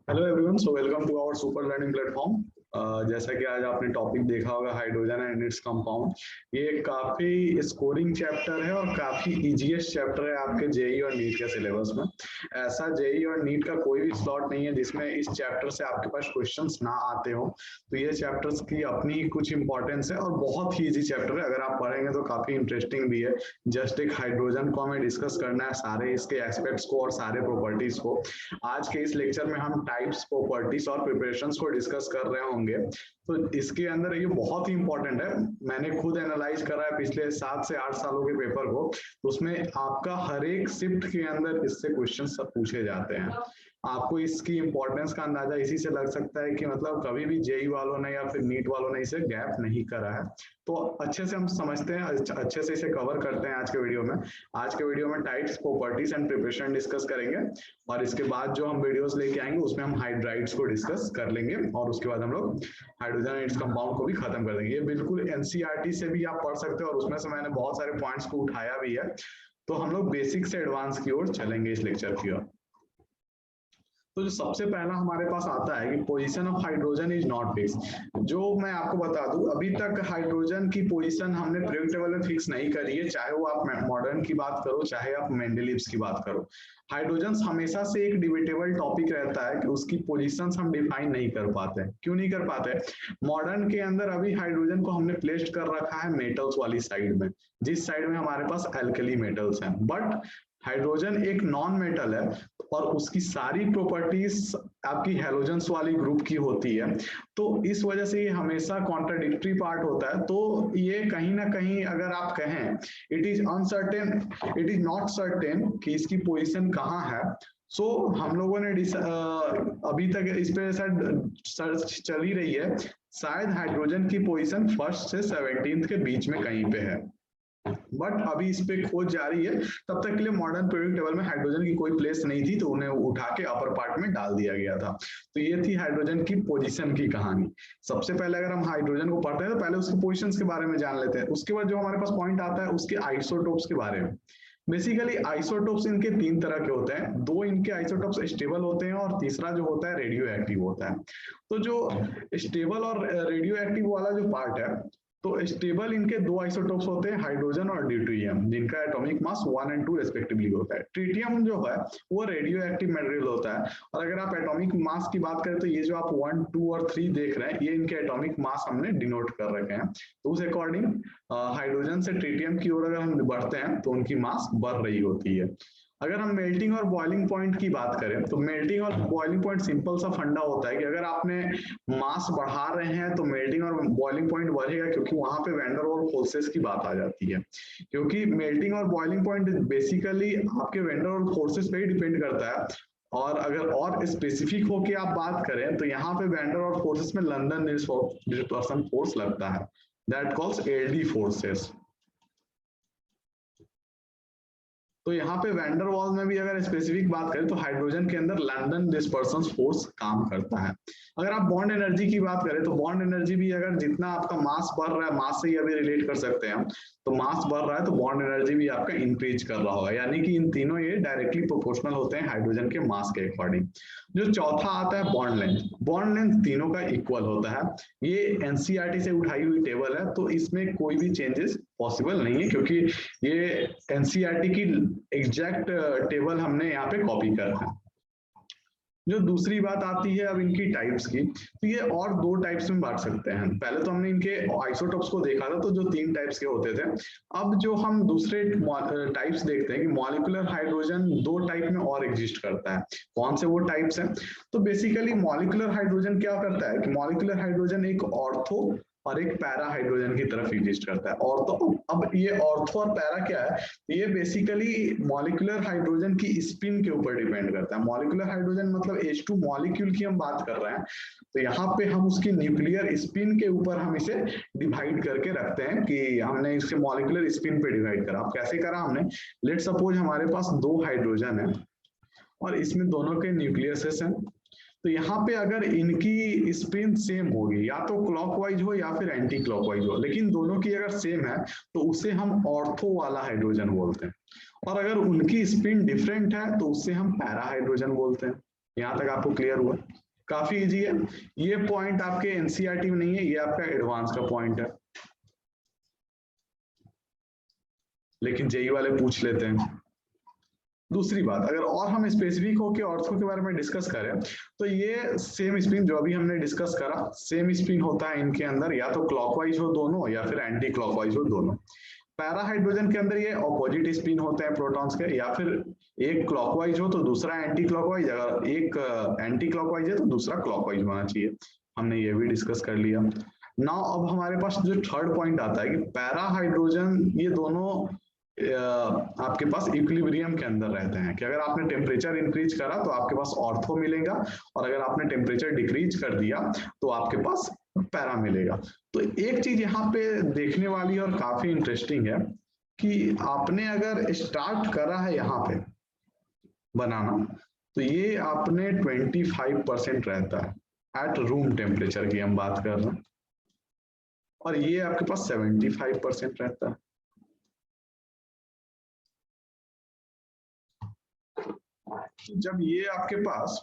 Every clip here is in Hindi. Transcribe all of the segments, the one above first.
Hello everyone, so welcome to our super learning platform. जैसा कि आज आपने टॉपिक देखा होगा हाइड्रोजन एंड इट्स कंपाउंड। ये काफी स्कोरिंग चैप्टर है और काफी इजीएस्ट चैप्टर है आपके जेई और नीट के सिलेबस में। ऐसा जेई और नीट का कोई भी स्लॉट नहीं है जिसमें इस चैप्टर से आपके पास क्वेश्चंस ना आते हो। तो ये चैप्टर्स की अपनी कुछ इंपॉर्टेंस है और बहुत ही इजी चैप्टर है। अगर आप पढ़ेंगे तो काफी इंटरेस्टिंग भी है। जस्ट एक हाइड्रोजन को हमें डिस्कस करना है, सारे इसके एस्पेक्ट्स को और सारे प्रॉपर्टीज को। आज के इस लेक्चर में हम टाइप्स, प्रॉपर्टीज और प्रिपरेशंस को डिस्कस कर रहे होंगे। तो इसके अंदर ये बहुत ही इंपॉर्टेंट है। मैंने खुद एनालाइज करा है पिछले 7 से 8 सालों के पेपर को, तो उसमें आपका हर एक शिफ्ट के अंदर इससे क्वेश्चन सब पूछे जाते हैं। आपको इसकी इंपॉर्टेंस का अंदाजा इसी से लग सकता है कि मतलब कभी भी जेई वालों ने या फिर नीट वालों ने इसे गैप नहीं करा है। तो अच्छे से हम समझते हैं, अच्छे से इसे कवर करते हैं आज के वीडियो में। आज के वीडियो में types, properties and preparation discuss करेंगे और इसके बाद जो हम वीडियोस लेके आएंगे उसमें हम हाइड्राइड्स को डिस्कस कर लेंगे और उसके बाद हम लोग हाइड्रोजन एंड इट्स कंपाउंड को भी खत्म कर देंगे। ये बिल्कुल एनसीईआरटी से भी आप पढ़ सकते हो और उसमें से मैंने बहुत सारे पॉइंट्स को उठाया भी है। तो हम लोग बेसिक से एडवांस की ओर चलेंगे इस लेक्चर की ओर। तो जो सबसे पहला हमारे पास आता है कि position of hydrogen is not fix. जो मैं आपको बता दूं, अभी तक हाइड्रोजन की पोजीशन हमने पीरियोडिक टेबल में फिक्स नहीं करी है, चाहे वो आप मॉडर्न की बात करो चाहे आप मेंडलीव्स की बात करो। हाइड्रोजन हमेशा से एक डिबेटेबल टॉपिक रहता है कि उसकी पोजीशंस हम डिफाइन नहीं कर पाते। क्यों नहीं कर पाते? मॉडर्न के अंदर अभी हाइड्रोजन को हमने प्लेस्ड कर रखा है मेटल्स वाली साइड में, जिस साइड में हमारे पास एल्कली मेटल्स हैं। बट हाइड्रोजन एक नॉन मेटल है और उसकी सारी प्रॉपर्टीज आपकी हैलोजेंस वाली ग्रुप की होती है। तो इस वजह से ये हमेशा कॉन्ट्राडिक्टरी पार्ट होता है। तो ये कहीं ना कहीं अगर आप कहें it is uncertain, it is not certain कि इसकी पोजीशन कहाँ है। सो हम लोगों ने अभी तक इस पे शायद सर्च चल ही रही है, शायद हाइड्रोजन की पोजीशन 1st से 17th के बीच में कहीं पे है। बट अभी इस पे खोज जारी है। तब तक के लिए मॉडर्न पीरियोडिक टेबल में हाइड्रोजन की कोई प्लेस नहीं थी, तो उन्हें उठा के अपर पार्ट में डाल दिया गया था। तो ये थी हाइड्रोजन की पोजीशन की कहानी। सबसे पहले अगर हम हाइड्रोजन को पढ़ते हैं तो पहले उसके पोजीशंस के बारे में जान लेते हैं। उसके बाद जो हमारे पास पॉइंट आता है उसके आइसोटोप्स के बारे में। बेसिकली आइसोटोप्स इनके 3 तरह के होते हैं। 2 इनके आइसोटोप्स स्टेबल होते हैं और तीसरा जो होता है रेडियो एक्टिव होता है। तो जो स्टेबल और रेडियो एक्टिव वाला जो पार्ट है, तो स्टेबल इनके 2 आइसोटोप्स होते हैं, हाइड्रोजन और ड्यूटेरियम, जिनका एटॉमिक मास 1 और 2 रेस्पेक्टिवली होता है। ट्रिटियम जो है वो रेडियो एक्टिव मटेरियल होता है। और अगर आप एटॉमिक मास की बात करें तो ये जो आप 1, 2 और 3 देख रहे हैं, ये इनके एटॉमिक मास हमने डिनोट कर रखे हैं। तो उस अकॉर्डिंग हाइड्रोजन से ट्रिटियम की ओर अगर हम बढ़ते हैं तो उनकी मास बढ़ रही होती है। अगर हम मेल्टिंग और बॉइलिंग पॉइंट की बात करें तो मेल्टिंग और बॉइलिंग पॉइंट सिंपल सा फंडा होता है कि अगर आपने मास बढ़ा रहे हैं तो मेल्टिंग और बॉइलिंग पॉइंट बढ़ेगा, क्योंकि वहां पे वैन डेर वाल्स फोर्सेस की बात आ जाती है। क्योंकि मेल्टिंग और बॉइलिंग पॉइंट बेसिकली आपके वैन डेर वाल्स फोर्सेस पे ही डिपेंड करता है। और अगर और स्पेसिफिक होके आप बात करें तो यहाँ पे वैन डेर वाल्स फोर्सेस में लंदन डिस्पर्सन फोर्स लगता है, दैट कॉल्स एलडी फोर्सेस। तो यहाँ पे वैन डेर वाल्स में भी अगर स्पेसिफिक बात करें तो हाइड्रोजन के अंदर लंदन डिस्पर्सन फोर्स काम करता है। अगर आप बॉन्ड एनर्जी की बात करें तो बॉन्ड एनर्जी भी अगर जितना आपका मास बढ़ रहा है, मास से ही अभी रिलेट कर सकते हैं हम, तो मास बढ़ रहा है तो बॉन्ड एनर्जी भी आपका इंक्रीज कर रहा होगा। यानी कि इन तीनों ये डायरेक्टली प्रोपोर्शनल होते हैं हाइड्रोजन के मास के अकॉर्डिंग। जो चौथा आता है बॉन्ड लेंथ। बॉन्ड लेंथ तीनों का इक्वल होता है। ये एनसीईआरटी से उठाई हुई टेबल है, तो इसमें कोई भी चेंजेस पॉसिबल नहीं है, क्योंकि ये एनसीईआरटी की एग्जैक्ट टेबल हमने यहाँ पे कॉपी करा है। जो दूसरी बात आती है अब इनकी टाइप्स की, तो ये और 2 टाइप्स में बांट सकते हैं। पहले तो हमने इनके आइसोटोप्स को देखा था, तो जो 3 टाइप्स के होते थे। अब जो हम दूसरे टाइप्स देखते हैं कि मॉलिक्यूलर हाइड्रोजन 2 टाइप में और एग्जिस्ट करता है। कौन से वो टाइप्स हैं? तो बेसिकली मॉलिक्यूलर हाइड्रोजन क्या करता है कि मॉलिक्यूलर हाइड्रोजन एक ऑर्थो और एक पैरा हाइड्रोजन की तरफ एग्जिस्ट करता है। ऑर्थो, अब ये ऑर्थो और पैरा क्या है? ये बेसिकली मॉलिक्यूलर हाइड्रोजन की स्पिन के ऊपर डिपेंड करता है। मॉलिक्यूलर हाइड्रोजन मतलब H2 मॉलिक्यूल की हम बात कर रहे हैं, तो यहाँ पे हम उसकी न्यूक्लियर स्पिन के ऊपर हम इसे डिवाइड करके रखते हैं कि हमने इसके मॉलिक्यूलर स्पिन पे डिवाइड करा। अब कैसे करा हमने? लेट सपोज हमारे पास 2 हाइड्रोजन है और इसमें दोनों के न्यूक्लियसेस हैं। तो यहाँ पे अगर इनकी स्पिन सेम होगी, या तो क्लॉकवाइज हो या फिर एंटी क्लॉकवाइज हो, लेकिन दोनों की अगर सेम है तो उसे हम ऑर्थो वाला हाइड्रोजन बोलते हैं। और अगर उनकी स्पिन डिफरेंट है तो उससे हम पैरा हाइड्रोजन बोलते हैं। यहाँ तक आपको क्लियर हुआ? काफी इजी है। ये पॉइंट आपके एनसीईआरटी में नहीं है, ये आपका एडवांस का पॉइंट है, लेकिन जेई वाले पूछ लेते हैं। दूसरी बात, अगर और हम स्पेसिफिक होकर ऑर्थो के बारे में डिस्कस करें तो ये सेम स्पिन जो अभी हमने डिस्कस करा, सेम स्पिन होता है इनके अंदर, या तो क्लॉकवाइज हो दोनों या फिर एंटी क्लॉकवाइज हो दोनों। पैरा हाइड्रोजन के अंदर ये ऑपोजिट स्पिन होते हैं प्रोटॉन्स के, या फिर एक क्लॉकवाइज हो तो दूसरा एंटी क्लॉकवाइज, अगर एक एंटी क्लॉकवाइज है तो दूसरा क्लॉकवाइज होना चाहिए। हमने ये भी डिस्कस कर लिया। नाउ अब हमारे पास जो थर्ड पॉइंट आता है कि पैरा हाइड्रोजन ये दोनों आपके पास इक्विलिब्रियम के अंदर रहते हैं, कि अगर आपने टेम्परेचर इंक्रीज करा तो आपके पास ऑर्थो मिलेगा, और अगर आपने टेम्परेचर डिक्रीज कर दिया तो आपके पास पैरा मिलेगा। तो एक चीज यहाँ पे देखने वाली और काफी इंटरेस्टिंग है कि आपने अगर स्टार्ट करा है यहाँ पे बनाना, तो ये आपने 25% रहता है एट रूम टेम्परेचर की हम बात कर रहे हैं, और ये आपके पास 75% रहता है। जब ये आपके पास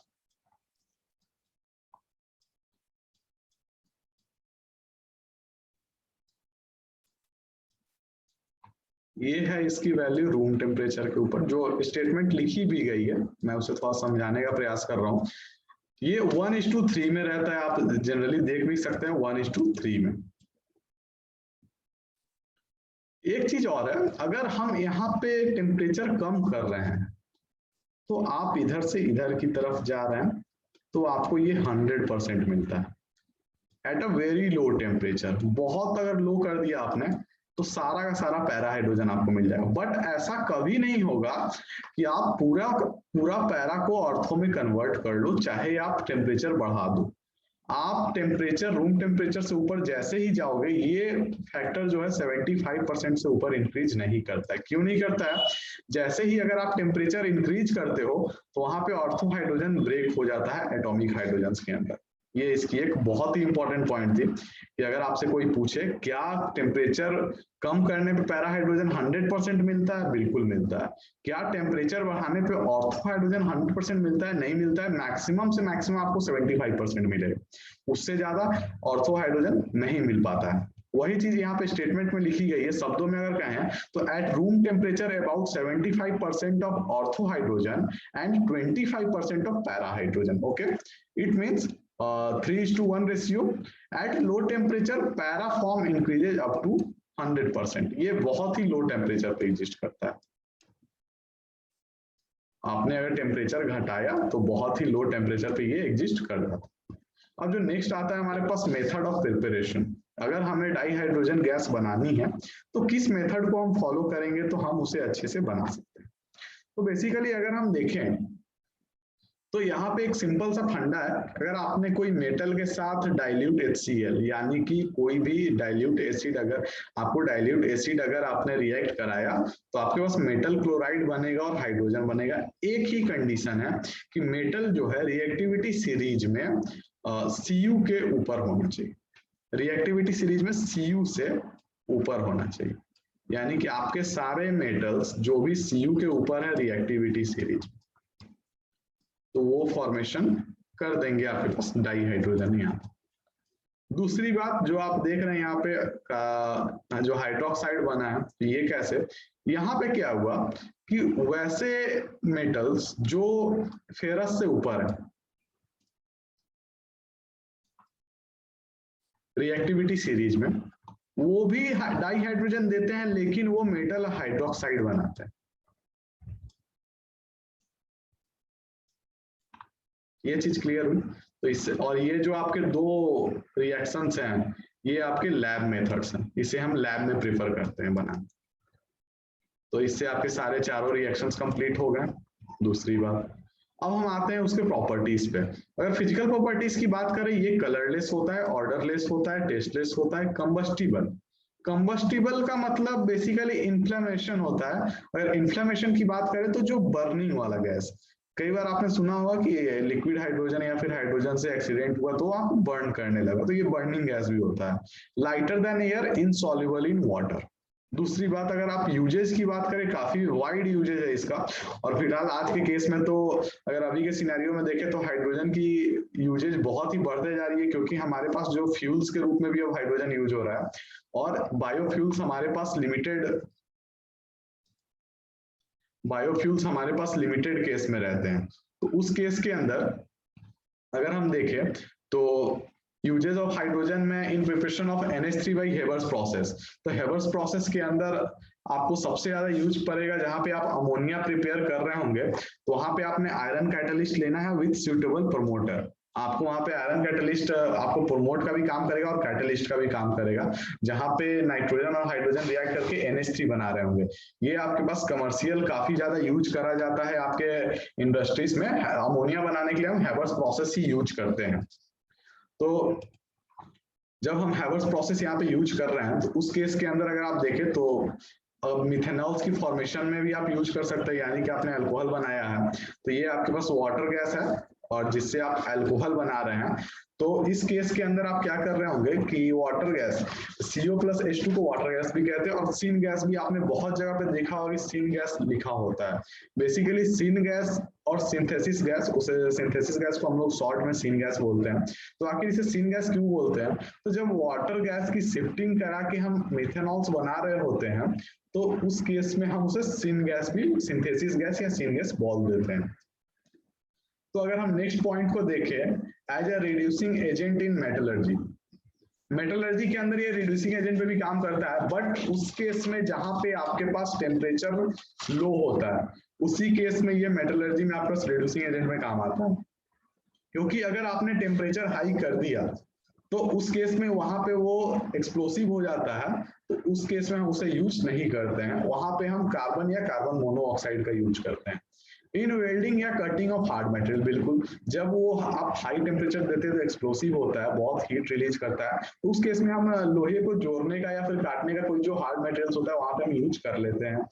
ये है इसकी वैल्यू रूम टेम्परेचर के ऊपर, जो स्टेटमेंट लिखी भी गई है मैं उसे थोड़ा समझाने का प्रयास कर रहा हूं। ये 1:3 में रहता है, आप जनरली देख भी सकते हैं 1:3 में। एक चीज और है, अगर हम यहाँ पे टेम्परेचर कम कर रहे हैं तो आप इधर से इधर की तरफ जा रहे हैं तो आपको ये 100% मिलता है at a very low temperature. बहुत अगर लो कर दिया आपने तो सारा का सारा पैरा हाइड्रोजन आपको मिल जाएगा, बट ऐसा कभी नहीं होगा कि आप पूरा पूरा पैरा को ऑर्थो में कन्वर्ट कर लो चाहे आप टेम्परेचर बढ़ा दो। आप टेम्परेचर रूम टेम्परेचर से ऊपर जैसे ही जाओगे ये फैक्टर जो है 75% से ऊपर इंक्रीज नहीं करता है। क्यों नहीं करता है? जैसे ही अगर आप टेम्परेचर इंक्रीज करते हो तो वहां पे ऑर्थो हाइड्रोजन ब्रेक हो जाता है एटॉमिक हाइड्रोजन के अंदर। ये इसकी एक बहुत ही इंपॉर्टेंट पॉइंट थी कि अगर आपसे कोई पूछे क्या टेम्परेचर कम करने पे पैरा हाइड्रोजन 100% मिलता है, बिल्कुल मिलता है। क्या टेम्परेचर बढ़ाने पे ऑर्थो हाइड्रोजन 100% मिलता है? नहीं मिलता है। मैक्सिमम से मैक्सिमम आपको 75% मिलेगा, उससे ज्यादा ऑर्थो हाइड्रोजन नहीं मिल पाता है। वही चीज यहाँ पे स्टेटमेंट में लिखी गई है। शब्दों में अगर कहें तो at room temperature about 75% of ortho hydrogen and 25% of para hydrogen. Okay, it means 3:1 ratio. At low temperature para form increases up to 100%। ये बहुत ही लो टेम्परेचर पे एग्जिस्ट करता है। आपने अगर टेम्परेचर घटाया तो बहुत ही लो टेम्परेचर पे ये एग्जिस्ट कर रहा था। अब जो नेक्स्ट आता है हमारे पास मेथड ऑफ प्रिपरेशन। अगर हमें डाई हाइड्रोजन गैस बनानी है तो किस मेथड को हम फॉलो करेंगे तो हम उसे अच्छे से बना सकते हैं। तो बेसिकली अगर हम देखें तो यहाँ पे एक सिंपल सा फंडा है। अगर आपने कोई मेटल के साथ डाइल्यूट HCl यानी कि कोई भी डाइल्यूट एसिड, अगर आपको डाइल्यूट एसिड अगर आपने रिएक्ट कराया तो आपके पास मेटल क्लोराइड बनेगा और हाइड्रोजन बनेगा। एक ही कंडीशन है कि मेटल जो है रिएक्टिविटी सीरीज में Cu के ऊपर होना चाहिए। रिएक्टिविटी सीरीज में Cu से ऊपर होना चाहिए, यानी कि आपके सारे मेटल्स जो भी Cu के ऊपर है रिएक्टिविटी सीरीज, तो वो फॉर्मेशन कर देंगे आपके पास डाई हाइड्रोजन। यहाँ दूसरी बात जो आप देख रहे हैं यहाँ पे जो हाइड्रोक्साइड बना है, ये कैसे, यहाँ पे क्या हुआ कि वैसे मेटल्स जो फेरस से ऊपर है रिएक्टिविटी सीरीज में, वो भी डाई हाइड्रोजन देते हैं, लेकिन वो मेटल हाइड्रोक्साइड बनाते हैं। ये चीज क्लियर हुई? तो इससे, और ये जो आपके दो रिएक्शंस हैं ये आपके लैब मेथड्स हैं, इसे हम लैब में प्रेफर करते हैं बनाना। तो इससे आपके सारे चारों रिएक्शंस कंप्लीट हो गए। दूसरी बात, अब हम आते हैं उसके प्रॉपर्टीज पे। अगर फिजिकल प्रॉपर्टीज की बात करें, ये कलरलेस होता है, ऑर्डरलेस होता है, टेस्टलेस होता है, कंबस्टिबल। कंबस्टिबल का मतलब बेसिकली इन्फ्लेमेशन होता है। अगर इन्फ्लेमेशन की बात करें तो जो बर्निंग वाला गैस, कई बार आपने सुना होगा कि लिक्विड हाइड्रोजन या फिर हाइड्रोजन से एक्सीडेंट हुआ तो आपको बर्न करने लगा, तो ये बर्निंग गैस भी होता है। Lighter than air, insoluble in water. दूसरी बात, अगर आप यूजेस की बात करें, काफी वाइड यूजेज है इसका। और फिलहाल आज के केस में तो अगर अभी के सिनेरियो में देखें तो हाइड्रोजन की यूजेज बहुत ही बढ़ते जा रही है, क्योंकि हमारे पास जो फ्यूल्स के रूप में भी अब हाइड्रोजन यूज हो रहा है, और बायोफ्यूल्स हमारे पास लिमिटेड केस में रहते हैं। तो उस केस के अंदर अगर हम देखें तो यूजेस ऑफ हाइड्रोजन में in preparation of NH3 by Haber's process. तो हेबर्स प्रोसेस के अंदर आपको सबसे ज्यादा यूज पड़ेगा जहां पे आप अमोनिया प्रिपेयर कर रहे होंगे, तो वहां पे आपने आयरन कैटलिस्ट लेना है विद सुटेबल प्रमोटर। आपको वहां पे आयरन कैटलिस्ट आपको प्रमोट का भी काम करेगा और कैटलिस्ट का भी काम करेगा, जहां पे नाइट्रोजन और हाइड्रोजन रिएक्ट करके NH3 बना रहे होंगे। ये आपके पास कमर्शियल काफी ज्यादा यूज करा जाता है आपके इंडस्ट्रीज में। अमोनिया बनाने के लिए हम हेबर्स प्रोसेस ही यूज करते हैं। तो जब हम हेबर्स प्रोसेस यहाँ पे यूज कर रहे हैं, तो उस केस के अंदर अगर आप देखें तो मिथेनॉल्स की फॉर्मेशन में भी आप यूज कर सकते हैं, यानी कि आपने अल्कोहल बनाया है, तो ये आपके पास वाटर गैस है और जिससे आप अल्कोहल बना रहे हैं। तो इस केस के अंदर आप क्या कर रहे होंगे कि वाटर गैस, CO+H2 को वाटर गैस भी कहते हैं, और सीन गैस भी आपने बहुत जगह पे देखा होगा, सीन गैस लिखा होता है। बेसिकली सीन गैस और सिंथेसिस गैस, उसे सिंथेसिस गैस को हम लोग शॉर्ट में सीन गैस बोलते हैं। तो आखिर इसे सीन गैस क्यों बोलते हैं? तो जब वाटर गैस की शिफ्टिंग करा के हम मिथेनॉल्स बना रहे होते हैं, तो उस केस में हम उसे सीन गैस भी, सिंथेसिस गैस या सीन गैस बोल देते हैं। तो अगर हम नेक्स्ट पॉइंट को देखें, as a reducing agent in metallurgy. Metallurgy के अंदर ये रिड्यूसिंग एजेंट पे भी काम करता है, बट उस केस में जहां पे आपके पास टेम्परेचर लो होता है, उसी केस में ये मेटलर्जी में आपका रिड्यूसिंग एजेंट में काम आता है। क्योंकि अगर आपने टेम्परेचर हाई कर दिया तो उस केस में वहां पे वो एक्सप्लोसिव हो जाता है, तो उस केस में हम उसे यूज नहीं करते हैं। वहां पे हम कार्बन या कार्बन मोनोऑक्साइड का यूज करते हैं। इन वेल्डिंग या कटिंग ऑफ हार्ड मटेरियल, बिल्कुल जब वो आप हाई टेम्परेचर देते हैं तो एक्सप्लोसिव होता है, बहुत हीट रिलीज करता है, तो उस केस में हम लोहे को जोड़ने का या फिर काटने का कोई जो हार्ड मटेरियल होता है वहां पे हम यूज कर लेते हैं।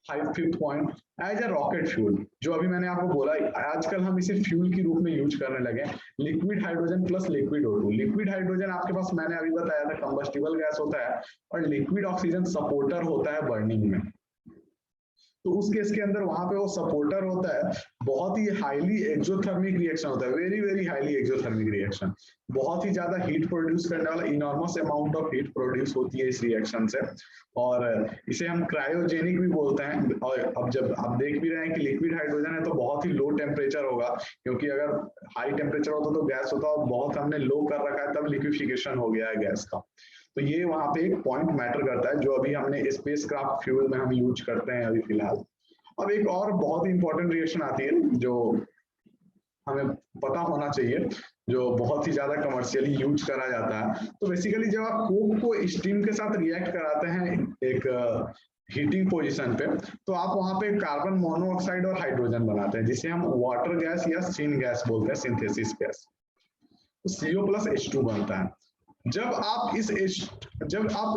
Fifth point, as a rocket fuel, जो अभी मैंने आपको बोला आजकल हम इसे फ्यूल के रूप में यूज करने लगे। Liquid hydrogen plus liquid O2। Liquid hydrogen आपके पास मैंने अभी बताया था कंबस्टिबल गैस होता है, और लिक्विड ऑक्सीजन सपोर्टर होता है बर्निंग में। तो उस केस के अंदर वहां पे वो सपोर्टर होता है, बहुत ही हाईली एक्सोथर्मिक रिएक्शन होता है, very very highly exothermic reaction, बहुत ही ज्यादा हीट प्रोड्यूस करने वाला, enormous amount of heat produce होती है इस रिएक्शन से, और इसे हम क्रायोजेनिक भी बोलते हैं। और अब जब आप देख भी रहे हैं कि लिक्विड हाइड्रोजन है तो बहुत ही लो टेम्परेचर होगा, क्योंकि अगर हाई टेम्परेचर होता तो गैस होता, और बहुत हमने लो कर रखा है तब लिक्विफिकेशन हो गया है गैस का। तो ये वहां पे एक पॉइंट मैटर करता है, जो अभी हमने स्पेसक्राफ्ट फ्यूल में हम यूज करते हैं अभी फिलहाल। अब एक और बहुत ही इंपॉर्टेंट रिएक्शन आती है जो हमें पता होना चाहिए, जो बहुत ही ज्यादा कमर्शियली यूज करा जाता है। तो बेसिकली जब आप कोक को स्टीम के साथ रिएक्ट कराते हैं एक हीटिंग पोजीशन पे, तो आप वहां पे कार्बन मोनोऑक्साइड और हाइड्रोजन बनाते हैं, जिसे हम वाटर गैस या सीन गैस बोलते हैं, सिंथेसिस गैस। तो CO+H2 बनता है। जब आप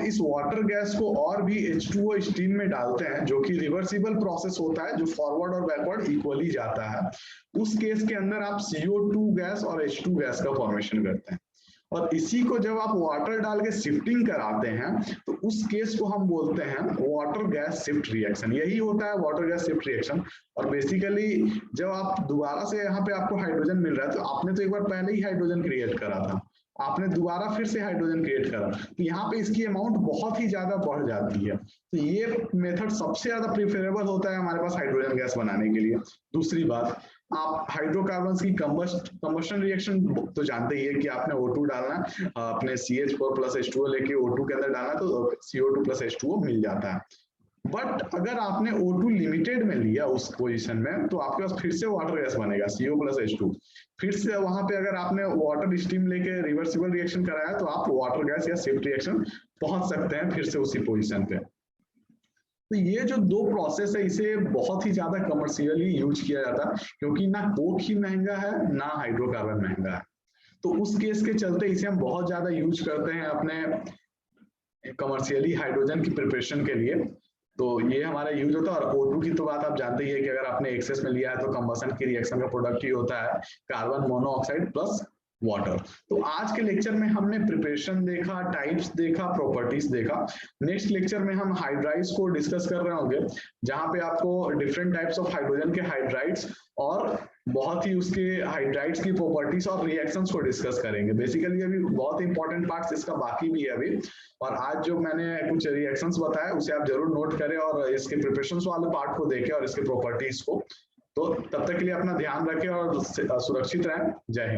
इस वाटर गैस को और भी H2O स्टीम में डालते हैं, जो कि रिवर्सिबल प्रोसेस होता है, जो फॉरवर्ड और बैकवर्ड इक्वली जाता है, उस केस के अंदर आप CO2 गैस और H2 गैस का फॉर्मेशन करते हैं। और इसी को जब आप वाटर डाल के शिफ्टिंग कराते हैं, तो उस केस को हम बोलते हैं वाटर गैस शिफ्ट रिएक्शन। यही होता है वाटर गैस शिफ्ट रिएक्शन। और बेसिकली जब आप दोबारा से यहाँ पे आपको हाइड्रोजन मिल रहा है, तो आपने तो एक बार पहले ही हाइड्रोजन क्रिएट करा था, आपने दोबारा फिर से हाइड्रोजन क्रिएट करा, तो यहाँ पे इसकी अमाउंट बहुत ही ज्यादा बढ़ जाती है। तो ये मेथड सबसे ज्यादा प्रिफरेबल होता है हमारे पास हाइड्रोजन गैस बनाने के लिए। दूसरी बात, आप हाइड्रोकार्बन्स की कंबशन रिएक्शन तो जानते ही है कि आपने O2 डालना, आपने CH4+H2O लेके O2 के अंदर डालना, तो CO2+H2O मिल जाता है। बट अगर आपने O2 लिमिटेड में लिया उस पोजीशन में, तो आपके पास फिर से वाटर गैस बनेगा CO+H2। फिर से वहां पे अगर आपने वाटर स्टीम लेके रिवर्सिबल रिएक्शन कराया, तो आप वाटर गैस या शिफ्ट रिएक्शन पहुंच सकते हैं फिर से उसी पोजीशन पे। तो ये जो दो प्रोसेस है, इसे बहुत ही ज्यादा कमर्शियली यूज किया जाता है, क्योंकि ना कोक ही महंगा है ना हाइड्रोकार्बन महंगा है। तो उस केस के चलते इसे हम बहुत ज्यादा यूज करते हैं अपने कमर्शियली हाइड्रोजन की प्रिपरेशन के लिए। तो ये हमारा यूज होता है। और O2 की तो बात आप जानते ही है कि अगर आपने एक्सेस में लिया है तो कंबशन की रिएक्शन का प्रोडक्ट ही होता है कार्बन मोनोऑक्साइड प्लस वाटर। तो आज के लेक्चर में हमने प्रिपरेशन देखा, टाइप्स देखा, प्रॉपर्टीज देखा। नेक्स्ट लेक्चर में हम हाइड्राइड्स को डिस्कस कर रहे होंगे, जहां पे आपको डिफरेंट टाइप्स ऑफ हाइड्रोजन के हाइड्राइड्स और बहुत ही उसके हाइड्राइड्स की प्रॉपर्टीज और रिएक्शंस को डिस्कस करेंगे। बेसिकली अभी बहुत इंपॉर्टेंट पार्ट्स इसका बाकी भी है अभी, और आज जो मैंने कुछ रिएक्शंस बताया उसे आप जरूर नोट करें और इसके प्रिपरेशंस वाले पार्ट को देखें और इसके प्रॉपर्टीज को। तो तब तक के लिए अपना ध्यान रखें और सुरक्षित रहें। जय हिंद।